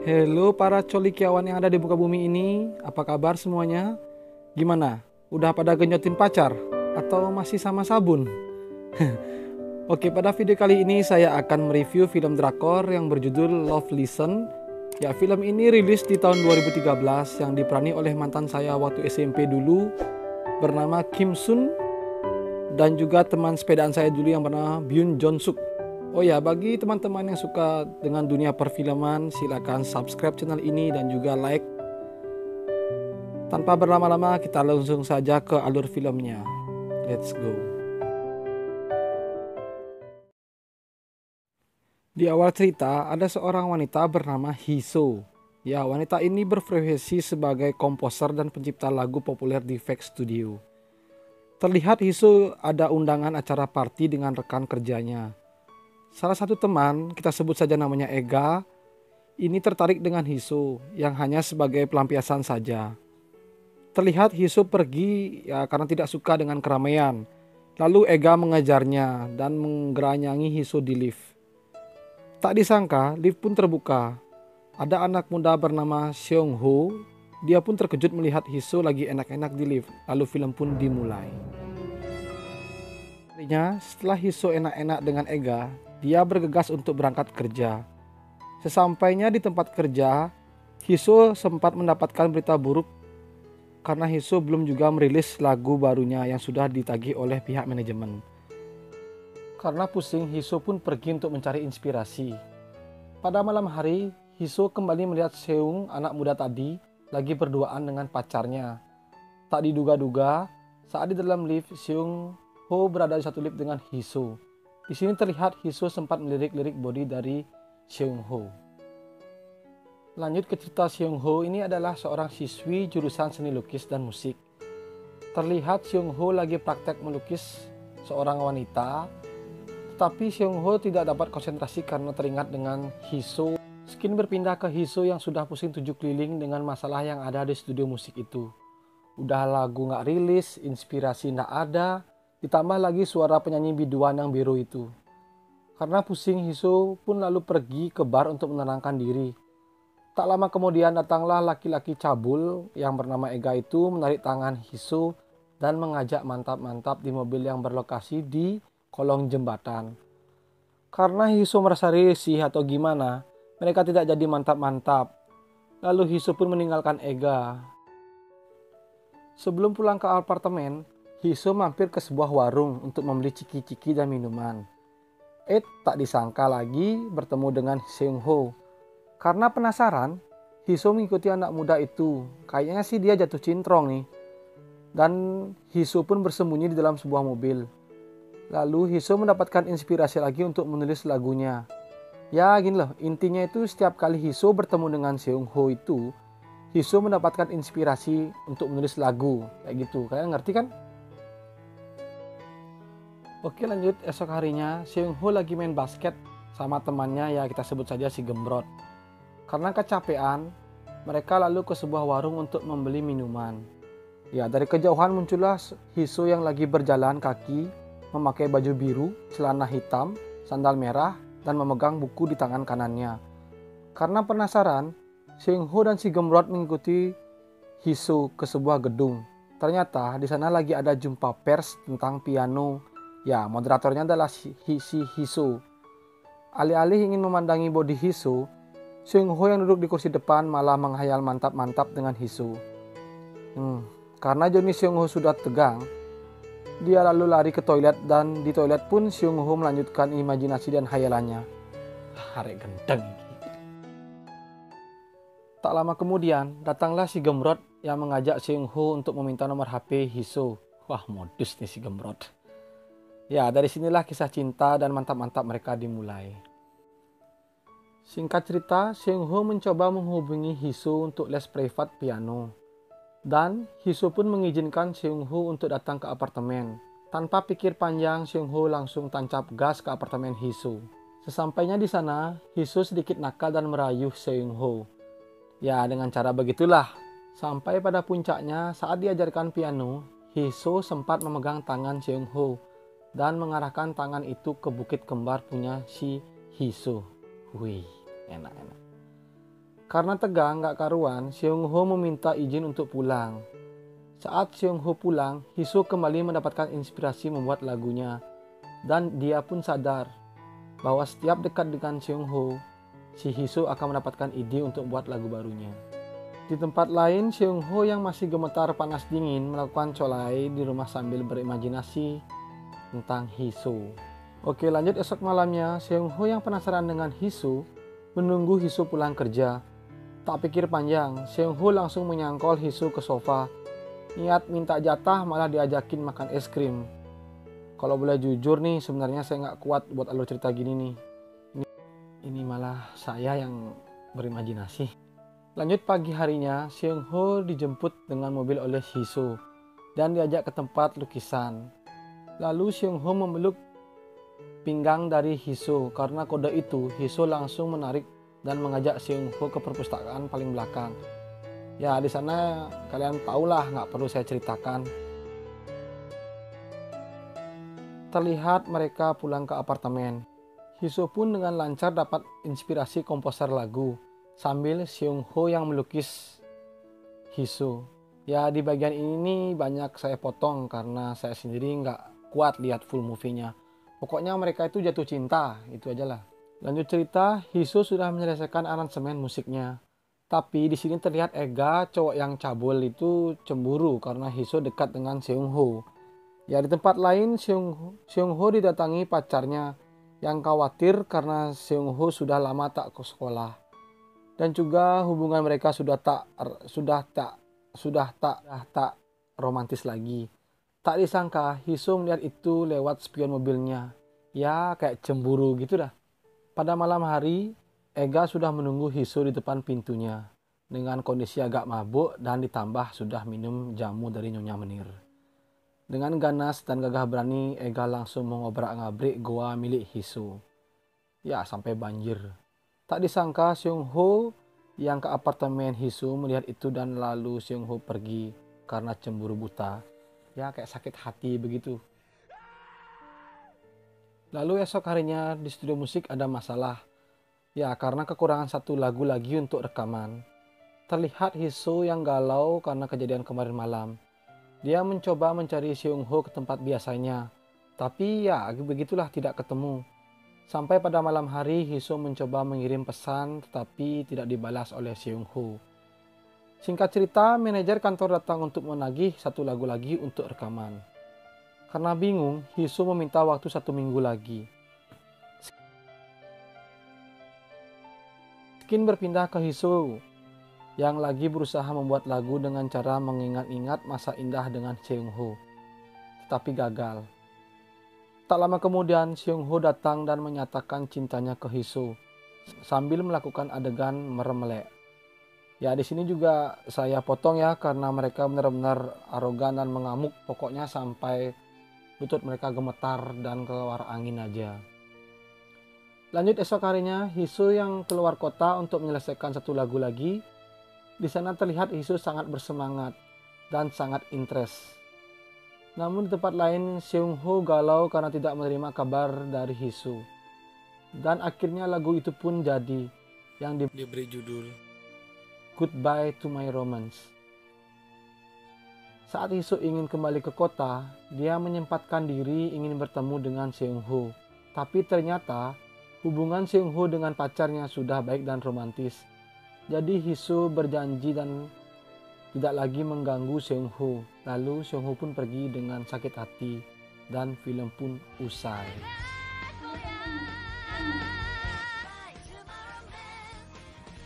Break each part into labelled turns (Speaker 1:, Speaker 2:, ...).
Speaker 1: Halo para colikiawan yang ada di muka bumi ini, apa kabar semuanya? Gimana? Udah pada genyotin pacar? Atau masih sama sabun? Oke, pada video kali ini saya akan mereview film drakor yang berjudul Love Listen. Ya, film ini rilis di tahun 2013 yang diperani oleh mantan saya waktu SMP dulu bernama Kim Sun dan juga teman sepedaan saya dulu yang bernama Byun Jon Suk. Oh ya, bagi teman-teman yang suka dengan dunia perfilman, silakan subscribe channel ini dan juga like. Tanpa berlama-lama, kita langsung saja ke alur filmnya. Let's go. Di awal cerita, ada seorang wanita bernama Hiso. Ya, wanita ini berprofesi sebagai komposer dan pencipta lagu populer di Fake Studio. Terlihat Hiso ada undangan acara party dengan rekan kerjanya. Salah satu teman, kita sebut saja namanya Ega, ini tertarik dengan Hiso yang hanya sebagai pelampiasan saja. Terlihat Hiso pergi ya karena tidak suka dengan keramaian. Lalu Ega mengejarnya dan menggeranyangi Hiso di lift. Tak disangka, lift pun terbuka. Ada anak muda bernama Seong Ho. Dia pun terkejut melihat Hiso lagi enak-enak di lift. Lalu film pun dimulai. Setelah Hiso enak-enak dengan Ega, dia bergegas untuk berangkat kerja. Sesampainya di tempat kerja, Hiso sempat mendapatkan berita buruk karena Hiso belum juga merilis lagu barunya yang sudah ditagih oleh pihak manajemen. Karena pusing, Hiso pun pergi untuk mencari inspirasi. Pada malam hari, Hiso kembali melihat Seung, anak muda tadi, lagi berduaan dengan pacarnya. Tak diduga-duga, saat di dalam lift, Seung Ho berada di satu lift dengan Hiso. Di sini terlihat Hiso sempat melirik-lirik body dari Seung Ho. Lanjut ke cerita Seung Ho, ini adalah seorang siswi jurusan seni lukis dan musik. Terlihat Seung Ho lagi praktek melukis seorang wanita, tetapi Seung Ho tidak dapat konsentrasi karena teringat dengan Hiso. Skin berpindah ke Hiso yang sudah pusing 7 keliling dengan masalah yang ada di studio musik itu. Udah lagu gak rilis, inspirasi gak ada, ditambah lagi suara penyanyi biduan yang biru itu. Karena pusing, Hiso pun lalu pergi ke bar untuk menenangkan diri. Tak lama kemudian datanglah laki-laki cabul yang bernama Ega itu menarik tangan Hiso dan mengajak mantap-mantap di mobil yang berlokasi di kolong jembatan. Karena Hiso merasa risih atau gimana, mereka tidak jadi mantap-mantap. Lalu Hiso pun meninggalkan Ega. Sebelum pulang ke apartemen, Hiso mampir ke sebuah warung untuk membeli ciki-ciki dan minuman. Tak disangka lagi bertemu dengan Seung Ho. Karena penasaran, Hiso mengikuti anak muda itu. Kayaknya sih dia jatuh cintrong nih. Dan Hiso pun bersembunyi di dalam sebuah mobil. Lalu Hiso mendapatkan inspirasi lagi untuk menulis lagunya. Ya gini loh, intinya itu setiap kali Hiso bertemu dengan Seung Ho itu, Hiso mendapatkan inspirasi untuk menulis lagu. Kayak gitu, kalian ngerti kan? Oke, lanjut. Esok harinya Seung Ho lagi main basket sama temannya, ya kita sebut saja si Gembrot. Karena kecapean, mereka lalu ke sebuah warung untuk membeli minuman. Ya, dari kejauhan muncullah Hiso yang lagi berjalan kaki, memakai baju biru, celana hitam, sandal merah, dan memegang buku di tangan kanannya. Karena penasaran, Seung Ho dan si Gembrot mengikuti Hiso ke sebuah gedung. Ternyata di sana lagi ada jumpa pers tentang piano. Ya, moderatornya adalah si Hiso. Alih-alih ingin memandangi body Hiso, Seung Ho yang duduk di kursi depan malah menghayal mantap-mantap dengan Hiso. Karena Johnny Seung Ho sudah tegang, dia lalu lari ke toilet dan di toilet pun Seung Ho melanjutkan imajinasi dan hayalannya. Arek gendeng. Tak lama kemudian, datanglah si Gembrot yang mengajak Seung Ho untuk meminta nomor HP Hiso. Wah, modus nih si Gembrot. Ya, dari sinilah kisah cinta dan mantap-mantap mereka dimulai. Singkat cerita, Seung Ho mencoba menghubungi Hiso untuk les privat piano. Dan Hiso pun mengizinkan Seung Ho untuk datang ke apartemen. Tanpa pikir panjang, Seung Ho langsung tancap gas ke apartemen Hiso. Sesampainya di sana, Hiso sedikit nakal dan merayu Seung Ho. Ya, dengan cara begitulah. Sampai pada puncaknya, saat diajarkan piano, Hiso sempat memegang tangan Seung Ho dan mengarahkan tangan itu ke bukit kembar punya si Hiso. Wih, enak-enak. Karena tegang gak karuan, Seung Ho meminta izin untuk pulang. Saat Seung Ho pulang, Hiso kembali mendapatkan inspirasi membuat lagunya. Dan dia pun sadar bahwa setiap dekat dengan Seung Ho, si Hiso akan mendapatkan ide untuk buat lagu barunya. Di tempat lain, Seung Ho yang masih gemetar panas dingin melakukan colai di rumah sambil berimajinasi tentang Hiso. Oke, lanjut esok malamnya, Seung Ho yang penasaran dengan Hiso menunggu Hiso pulang kerja. Tak pikir panjang, Seung Ho langsung menyangkol Hiso ke sofa. Niat minta jatah malah diajakin makan es krim. Kalau boleh jujur nih, sebenarnya saya nggak kuat buat alur cerita gini nih. Ini malah saya yang berimajinasi. Lanjut pagi harinya, Seung Ho dijemput dengan mobil oleh Hiso dan diajak ke tempat lukisan. Lalu Seung Ho memeluk pinggang dari Hiso. Karena kode itu, Hiso langsung menarik dan mengajak Seung Ho ke perpustakaan paling belakang. Ya, di sana kalian tahulah, nggak perlu saya ceritakan. Terlihat mereka pulang ke apartemen. Hiso pun dengan lancar dapat inspirasi komposer lagu, sambil Seung Ho yang melukis Hiso. Ya, di bagian ini banyak saya potong karena saya sendiri nggak kuat lihat full movie-nya. Pokoknya mereka itu jatuh cinta, itu aja lah. Lanjut cerita, Hiso sudah menyelesaikan aransemen musiknya. Tapi di sini terlihat Ega, cowok yang cabul itu cemburu karena Hiso dekat dengan Seung Ho. Ya, di tempat lain Seung Ho didatangi pacarnya yang khawatir karena Seung Ho sudah lama tak ke sekolah. Dan juga hubungan mereka sudah tak romantis lagi. Tak disangka Hiso melihat itu lewat spion mobilnya. Ya, kayak cemburu gitu dah. Pada malam hari, Ega sudah menunggu Hiso di depan pintunya dengan kondisi agak mabuk dan ditambah sudah minum jamu dari Nyonya Menir. Dengan ganas dan gagah berani, Ega langsung mengobrak-ngabrik goa milik Hiso. Ya, sampai banjir. Tak disangka Seung Ho yang ke apartemen Hiso melihat itu dan lalu Seung Ho pergi karena cemburu buta. Ya, kayak sakit hati begitu. Lalu esok harinya di studio musik ada masalah. Ya, karena kekurangan satu lagu lagi untuk rekaman. Terlihat Hiso yang galau karena kejadian kemarin malam. Dia mencoba mencari Seung Ho ke tempat biasanya. Tapi ya, begitulah tidak ketemu. Sampai pada malam hari, Hiso mencoba mengirim pesan tetapi tidak dibalas oleh Seung Ho. Singkat cerita, manajer kantor datang untuk menagih satu lagu lagi untuk rekaman. Karena bingung, Hiso meminta waktu 1 minggu lagi. Skin berpindah ke Hiso yang lagi berusaha membuat lagu dengan cara mengingat-ingat masa indah dengan Seung Ho. Tetapi gagal. Tak lama kemudian, Seung Ho datang dan menyatakan cintanya ke Hiso sambil melakukan adegan meremelek. Ya, di sini juga saya potong ya karena mereka benar-benar arogan dan mengamuk, pokoknya sampai lutut mereka gemetar dan keluar angin aja. Lanjut esok harinya, Hiso yang keluar kota untuk menyelesaikan satu lagu lagi. Di sana terlihat Hiso sangat bersemangat dan sangat interest. Namun di tempat lain, Seung Ho galau karena tidak menerima kabar dari Hiso. Dan akhirnya lagu itu pun jadi, yang diberi judul Goodbye to My Romance. Saat Hiso ingin kembali ke kota, dia menyempatkan diri ingin bertemu dengan Seung Ho. Tapi ternyata hubungan Seung Ho dengan pacarnya sudah baik dan romantis. Jadi Hiso berjanji dan tidak lagi mengganggu Seung Ho. Lalu Seung Ho pun pergi dengan sakit hati dan film pun usai.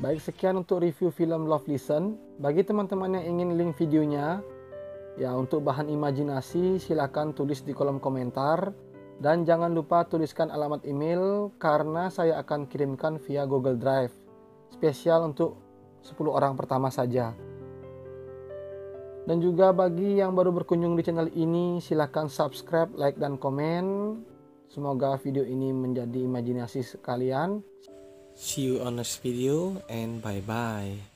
Speaker 1: Baik, sekian untuk review film Love Listen. Bagi teman-teman yang ingin link videonya, ya untuk bahan imajinasi silakan tulis di kolom komentar. Dan jangan lupa tuliskan alamat email karena saya akan kirimkan via Google Drive. Spesial untuk 10 orang pertama saja. Dan juga bagi yang baru berkunjung di channel ini, silahkan subscribe, like, dan komen. Semoga video ini menjadi imajinasi sekalian. See you on next video and bye-bye.